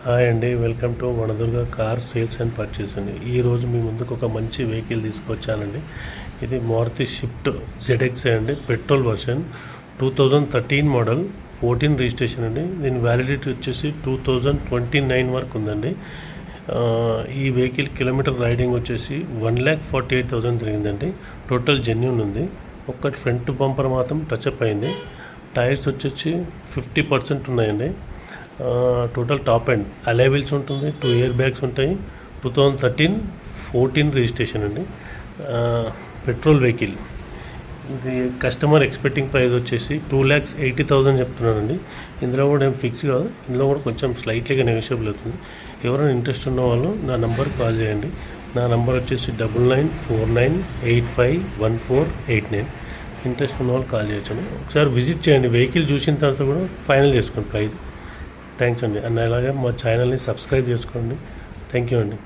Hi అండి, welcome to Vanadurga car sales and purchase అండి. ఈరోజు మీ ముందుకు ఒక మంచి వెహికల్ తీసుకొచ్చానండి. ఇది మారుతి షిఫ్ట్ ZX అండి, పెట్రోల్ వర్షన్ 2013 మోడల్, 14 రిజిస్ట్రేషన్ అండి. దీని వ్యాలిడిటీ వచ్చేసి 2029 వరకు ఉందండి. ఈ వెహికల్ కిలోమీటర్ రైడింగ్ వచ్చేసి 1,48,000 తిరిగిందండి. టోటల్ జెన్యూన్ ఉంది. ఒక్కటి ఫ్రంట్ బంపర్ మాత్రం టచ్అప్ అయింది. టైర్స్ వచ్చేసి 50% ఉన్నాయండి. Total top and Alai wheels ఉంటుంది, 2 ఇయర్ బ్యాగ్స్ ఉంటాయి. 2013-14 రిజిస్ట్రేషన్ అండి. Petrol vehicle. ఇది కస్టమర్ ఎక్స్పెక్టింగ్ ప్రైస్ వచ్చేసి 2,80,000 చెప్తున్నానండి. ఇందులో కూడా ఏం ఫిక్స్ కాదు, ఇందులో కూడా కొంచెం స్లైట్లీగా నెగోషియబుల్ అవుతుంది. ఎవరైనా ఇంట్రెస్ట్ ఉన్న వాళ్ళు నా నంబర్ కాల్ చేయండి. నా నంబర్ వచ్చేసి 9949851489. ఇంట్రెస్ట్ ఉన్న వాళ్ళు కాల్ చేయొచ్చండి. ఒకసారి విజిట్ చేయండి, వెహికల్ చూసిన తర్వాత కూడా ఫైనల్ చేసుకోండి ప్రైస్. థ్యాంక్స్ అండి. అండ్ అలాగే మా ఛానల్ని సబ్స్క్రైబ్ చేసుకోండి. థ్యాంక్ యూ అండి.